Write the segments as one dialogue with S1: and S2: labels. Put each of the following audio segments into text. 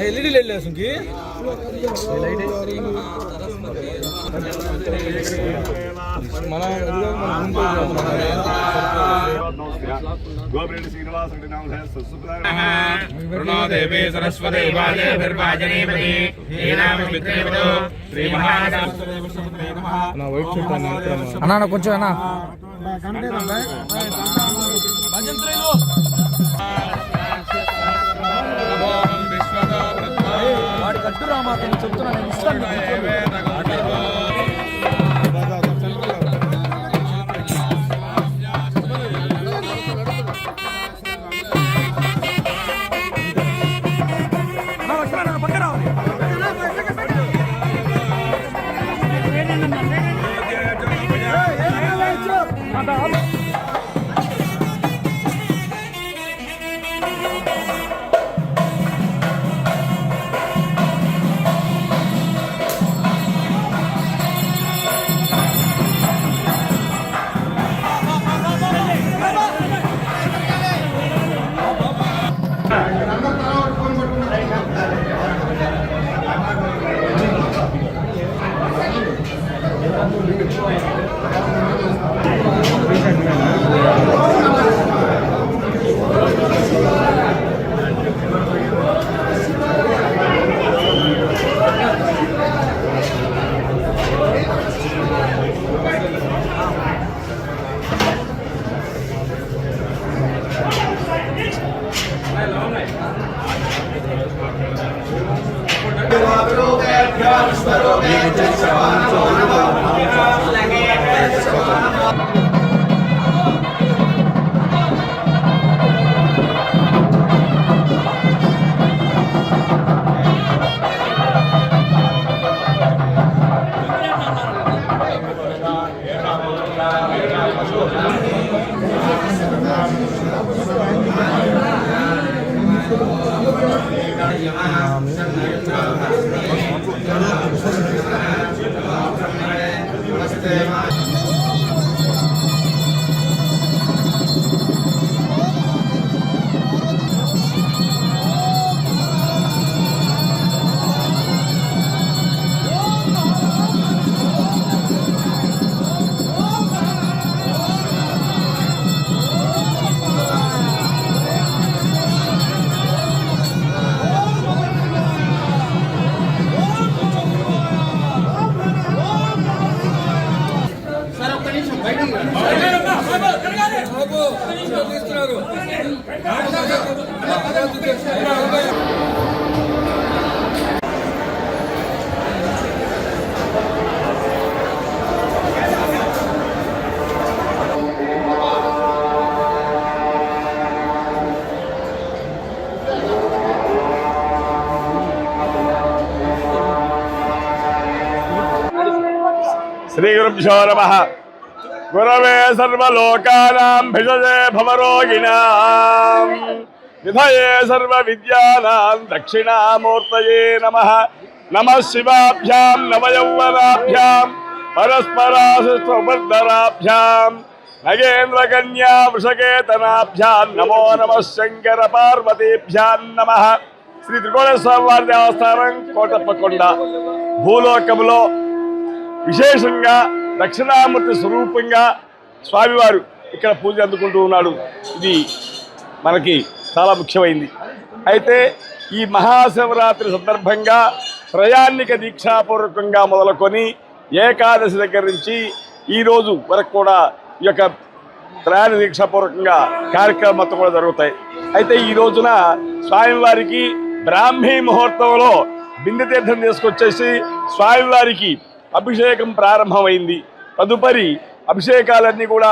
S1: LED light లేదు సుంకి మన
S2: గోబ్రెడ్డి శ్రీనివాస రెడ్డి నామ
S3: దేవి సరస్వతి వాజేభిర్వాజనేపతి ఏనామిత్రేవతో శ్రీ మహాసరస్వతి
S1: అన్న కొంచెం అన్న వాడి కట్టురా మాత్రం చెప్తున్నాను ఇస్తాను.
S2: శ్రీ గురుభ్యో నమః. గురవే సర్వలోకానాం భిషజే భవరోగిణాం నిధయే సర్వ విద్యానాం దక్షిణామూర్తయే నమః. నమః శివాభ్యాం నవయౌవనాభ్యాం పరస్పరాశిష్టోపర్ధరాభ్యాం నగేంద్రకన్యా వృషకేతనాభ్యాం నమో నమః శంకర పార్వతీభ్యాం నమః. శ్రీ త్రికోణేశ్వర వారి దేవస్థానం కోటప్పకొండ భూలోకంలో విశేషంగా దక్షిణామూర్తి స్వరూపంగా స్వామివారు ఇక్కడ పూజ అందుకుంటూ ఉన్నాడు. ఇది మనకి చాలా ముఖ్యమైంది. అయితే ఈ మహాశివరాత్రి సందర్భంగా త్రయాన్నిక దీక్షాపూర్వకంగా మొదలుకొని ఏకాదశి దగ్గర నుంచి ఈరోజు వరకు కూడా ఈ యొక్క త్రయాన్ని దీక్షాపూర్వకంగా కార్యక్రమం మొత్తం కూడా జరుగుతాయి. అయితే ఈ రోజున స్వామివారికి బ్రాహ్మీ ముహూర్తంలో బిందె తీర్థం తీసుకొచ్చేసి స్వామివారికి అభిషేకం ప్రారంభమైంది. తదుపరి అభిషేకాలన్నీ కూడా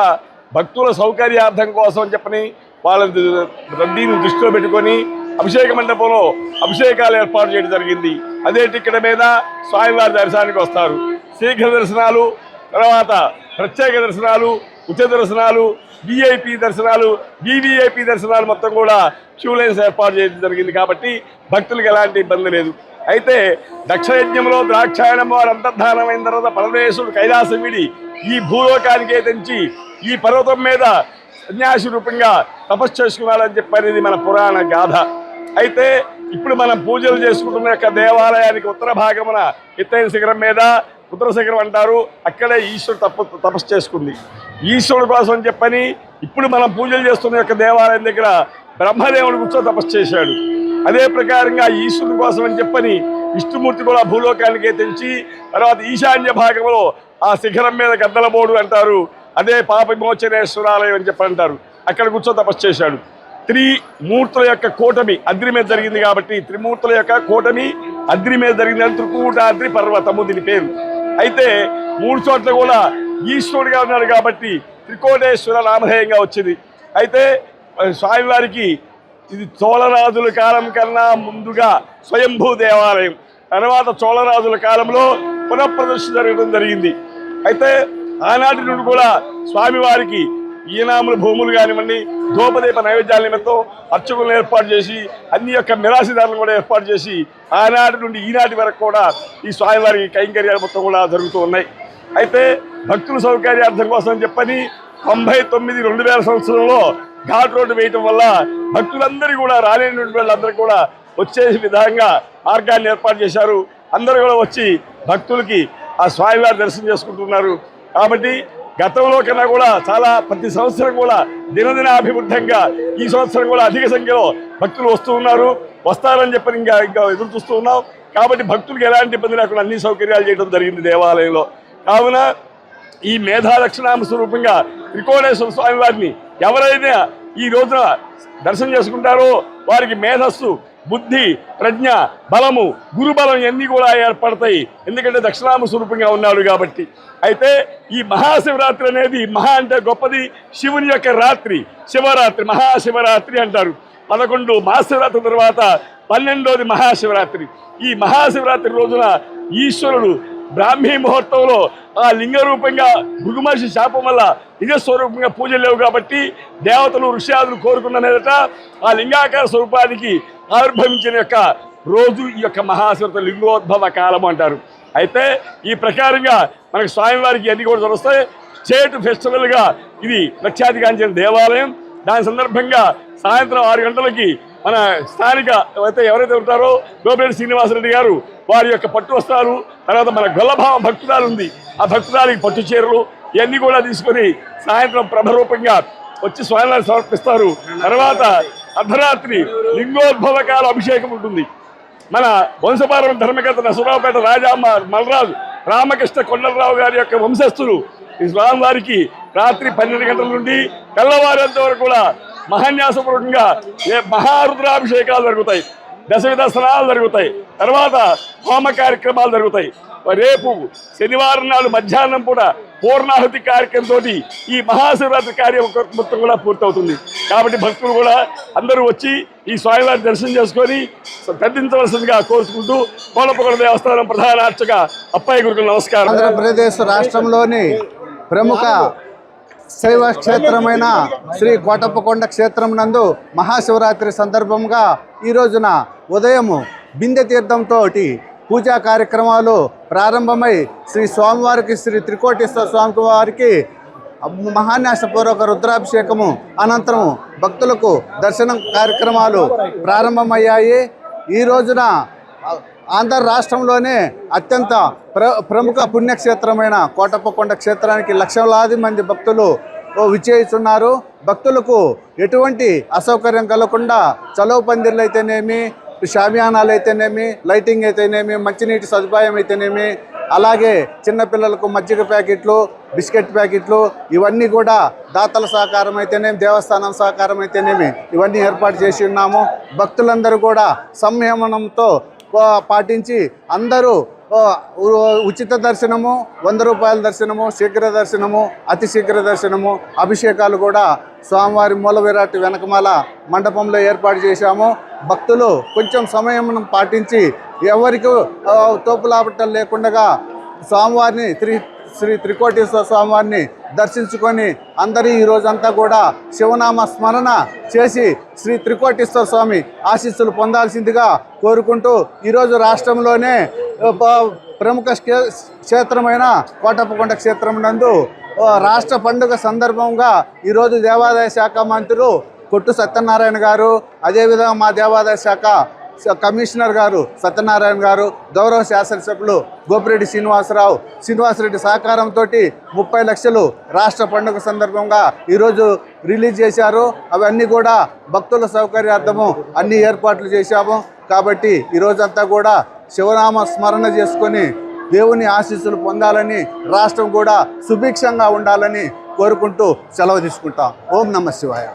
S2: భక్తుల సౌకర్యార్థం కోసం చెప్పని వాళ్ళ రద్దీని దృష్టిలో పెట్టుకొని అభిషేక మండపంలో అభిషేకాలు ఏర్పాటు చేయడం జరిగింది. అదే టికెట్ మీద స్వామివారి దర్శనానికి వస్తారు. శీఘ్ర దర్శనాలు, తర్వాత ప్రత్యేక దర్శనాలు, ఉచిత దర్శనాలు, విఐపి దర్శనాలు, వివిఐపి దర్శనాలు మొత్తం కూడా క్యూ లైన్స్ ఏర్పాటు చేయడం జరిగింది. కాబట్టి భక్తులకు ఎలాంటి ఇబ్బంది లేదు. అయితే దక్షయజ్ఞంలో ద్రాక్షాయణం వారు అంతర్ధానమైన తర్వాత పరమేశ్వరుడు కైలాసం విడి ఈ భూలోకానికే తెంచి ఈ పర్వతం మీద సన్యాసి రూపంగా తపస్సు చేసుకున్నాడని చెప్పనేది మన పురాణ గాథ. అయితే ఇప్పుడు మనం పూజలు చేసుకుంటున్న యొక్క దేవాలయానికి ఉత్తర భాగమున ఎత్తైన శిఖరం మీద ఉత్తర శిఖరం అంటారు, అక్కడే ఈశ్వరుడు తపస్సు చేసుకుంది. ఈశ్వరుడు కోసం అని చెప్పని ఇప్పుడు మనం పూజలు చేస్తున్న యొక్క దేవాలయం దగ్గర బ్రహ్మదేవుడు కూర్చో తపస్సు చేశాడు. అదే ప్రకారంగా ఈశ్వరుని కోసం అని చెప్పని విష్ణుమూర్తి కూడా భూలోకానికే తెంచి తర్వాత ఈశాన్య భాగంలో ఆ శిఖరం మీద గద్దలబోడు అంటారు, అదే పాప విమోచనేశ్వరాలయం అని చెప్పి అంటారు, అక్కడ కూర్చో తపస్సు చేశాడు. త్రిమూర్తుల యొక్క కూటమి అద్రి మీద జరిగింది కాబట్టి త్రిమూర్తుల యొక్క కూటమి అద్రి మీద జరిగింది. త్రికూటాద్రి పర్వతము దీని పేరు. అయితే 3 చోట్ల కూడా ఈశ్వరుడిగా ఉన్నాడు కాబట్టి త్రికోటేశ్వర నామధేయంగా వచ్చింది. అయితే స్వామివారికి ఇది చోళరాజుల కాలం కన్నా ముందుగా స్వయంభూ దేవాలయం, తర్వాత చోళరాజుల కాలంలో పునఃప్రదర్శన జరగడం జరిగింది. అయితే ఆనాటి నుండి కూడా స్వామివారికి ఈనాముల భూములు కానివ్వండి, ధూపదీప నైవేద్యాల నిమిత్తం అర్చకులను ఏర్పాటు చేసి అన్ని యొక్క మిరాసిదారులను కూడా ఏర్పాటు చేసి ఆనాటి నుండి ఈనాటి వరకు కూడా ఈ స్వామివారి కైంకర్యాలు మొత్తం కూడా జరుగుతూ ఉన్నాయి. అయితే భక్తుల సౌకర్యార్థం కోసం చెప్పని 99 2000 సంవత్సరంలో ఘాట్ రోడ్డు వేయటం వల్ల భక్తులందరూ కూడా రాలేని వాళ్ళందరూ కూడా వచ్చే విధంగా మార్గాన్ని ఏర్పాటు చేశారు. అందరూ కూడా వచ్చి భక్తులకి ఆ స్వామివారి దర్శనం చేసుకుంటున్నారు. కాబట్టి గతంలో కన్నా కూడా చాలా ప్రతి సంవత్సరం కూడా దినదిన అభివృద్ధిగా ఈ సంవత్సరం కూడా అధిక సంఖ్యలో భక్తులు వస్తూ ఉన్నారు, వస్తారని చెప్పి ఇంకా ఎదురు చూస్తూ ఉన్నాం. కాబట్టి భక్తులకు ఎలాంటి ఇబ్బంది లేకుండా అన్ని సౌకర్యాలు చేయడం జరిగింది దేవాలయంలో. కావున ఈ మేధా దక్షిణామ స్వరూపంగా త్రికోణేశ్వర స్వామి వారిని ఎవరైనా ఈ రోజున దర్శనం చేసుకుంటారో వారికి మేధస్సు, బుద్ధి, ప్రజ్ఞ, బలము, గురుబలం ఇవన్నీ కూడా ఏర్పడతాయి. ఎందుకంటే దక్షిణామ స్వరూపంగా ఉన్నాడు కాబట్టి. అయితే ఈ మహాశివరాత్రి అనేది మహా అంటే గొప్పది, శివుని యొక్క రాత్రి, శివరాత్రి, మహాశివరాత్రి అంటారు. 11 మహాశివరాత్రి తర్వాత 12వది మహాశివరాత్రి. ఈ మహాశివరాత్రి రోజున ఈశ్వరుడు బ్రాహ్మీ ముహూర్తంలో ఆ లింగ రూపంగా భృగుమహర్షి శాపం వల్ల లింగస్వరూపంగా పూజలు లేవు కాబట్టి దేవతలు ఋష్యాదులు కోరుకున్న మీదట ఆ లింగాకార స్వరూపానికి ఆవిర్భవించిన యొక్క రోజు ఈ యొక్క మహాశివరాత్రి లింగోద్భవ కాలం అంటారు. అయితే ఈ ప్రకారంగా మనకు స్వామివారికి అన్ని కూడా దొరుకుతాయి. స్టేట్ ఫెస్టివల్గా ఇది లక్షాధికాంచిన దేవాలయం. దాని సందర్భంగా సాయంత్రం 6 గంటలకి మన స్థానిక ఎవరైతే ఉంటారో గోపిరెడ్డి శ్రీనివాసరెడ్డి గారు వారి యొక్క పట్టు వస్త్రాలు, తర్వాత మన గొల్లభావ భక్తురాలు ఉంది, ఆ భక్తురాలికి పట్టు చీరలు ఇవన్నీ కూడా తీసుకొని సాయంత్రం ప్రభరూపంగా వచ్చి స్వామివారిని సమర్పిస్తారు. తర్వాత అర్ధరాత్రి లింగోద్భవకాల అభిషేకం ఉంటుంది. మన వంశపారం ధర్మకర్త నరసరావుపేట రాజామ్మ మల్రాజు రామకృష్ణ కొండలరావు గారి యొక్క వంశస్థులు ఈ స్వామివారికి రాత్రి 12 గంటల నుండి తెల్లవారేంత వరకు కూడా మహాన్యాసపూర్వకంగా మహారుద్రాభిషేకాలు జరుగుతాయి, దశవిధ స్నానాలు జరుగుతాయి, తర్వాత హోమ కార్యక్రమాలు జరుగుతాయి. రేపు శనివారం నాడు మధ్యాహ్నం పూట పూర్ణాహుతి కార్యక్రమంతో ఈ మహాశివరాత్రి కార్యం మొత్తం కూడా పూర్తవుతుంది. కాబట్టి భక్తులు కూడా అందరూ వచ్చి ఈ స్వామివారి దర్శనం చేసుకొని తరించవలసిందిగా కోరుకుంటూ కోటప్పకొండ దేవస్థానం ప్రధాన అర్చక అప్పయ్య గురుకు నమస్కారం.
S4: ఆంధ్రప్రదేశ్ రాష్ట్రంలోని ప్రముఖ శైవ క్షేత్రమైన శ్రీ కోటప్పకొండ క్షేత్రం నందు మహాశివరాత్రి సందర్భంగా ఈ రోజున ఉదయం బిందె తీర్థంతో పూజా కార్యక్రమాలు ప్రారంభమై శ్రీ స్వామివారికి శ్రీ త్రికోటేశ్వర స్వామి వారికి మహాన్యాసపూర్వక రుద్రాభిషేకము అనంతరం భక్తులకు దర్శనం కార్యక్రమాలు ప్రారంభమయ్యాయి. ఈ రోజున ఆంధ్ర రాష్ట్రంలోనే అత్యంత ప్రముఖ పుణ్యక్షేత్రమైన కోటప్పకొండ క్షేత్రానికి లక్షలాది మంది భక్తులు విచ్చేస్తున్నారు. భక్తులకు ఎటువంటి అసౌకర్యం కలగకుండా చలువ పందిర్లు అయితేనేమి, షామియానాలు అయితేనేమి, లైటింగ్ అయితేనేమి, మంచినీటి సదుపాయం అయితేనేమి, అలాగే చిన్నపిల్లలకు మజ్జిగ ప్యాకెట్లు, బిస్కెట్ ప్యాకెట్లు ఇవన్నీ కూడా దాతల సహకారం అయితేనేమి, దేవస్థానం సహకారం అయితేనేమి ఇవన్నీ ఏర్పాటు చేసి ఉన్నాము. భక్తులందరూ కూడా సంయమనంతో పాటించి అందరూ ఉచిత దర్శనము, 100 రూపాయల దర్శనము, శీఘ్ర దర్శనము, అతి శీఘ్ర దర్శనము, అభిషేకాలు కూడా స్వామివారి మూల విరాట్ వెనకమాల మండపంలో ఏర్పాటు చేశాము. భక్తులు కొంచెం సమయం పాటించి ఎవరికి తోపులాపట్టలు లేకుండా స్వామివారిని శ్రీ త్రికోటేశ్వర స్వామి వారిని దర్శించుకొని అందరూ ఈ రోజంతా కూడా శివనామ స్మరణ చేసి శ్రీ త్రికోటేశ్వర స్వామి ఆశీస్సులు పొందాల్సిందిగా కోరుకుంటూ ఈరోజు రాష్ట్రంలోనే ప్రముఖ క్షేత్రమైన కోటప్పకొండ క్షేత్రం నందు రాష్ట్ర పండుగ సందర్భంగా ఈరోజు దేవాదాయ శాఖ మంత్రులు కొట్టు సత్యనారాయణ గారు, అదేవిధంగా మా దేవాదాయ శాఖ కమిషనర్ గారు సత్యనారాయణ గారు, గౌరవ శాసనసభ్యులు గోపిరెడ్డి శ్రీనివాసరెడ్డి సహకారంతో 30 లక్షలు రాష్ట్ర పండుగ సందర్భంగా ఈరోజు రిలీజ్ చేశారు. అవన్నీ కూడా భక్తుల సౌకర్యార్థము అన్ని ఏర్పాట్లు చేశాము. కాబట్టి ఈరోజంతా కూడా శివనామ స్మరణ చేసుకొని దేవుని ఆశీస్సులు పొందాలని, రాష్ట్రం కూడా సుభిక్షంగా ఉండాలని కోరుకుంటూ సెలవు తీసుకుంటాం. ఓం నమః శివాయ.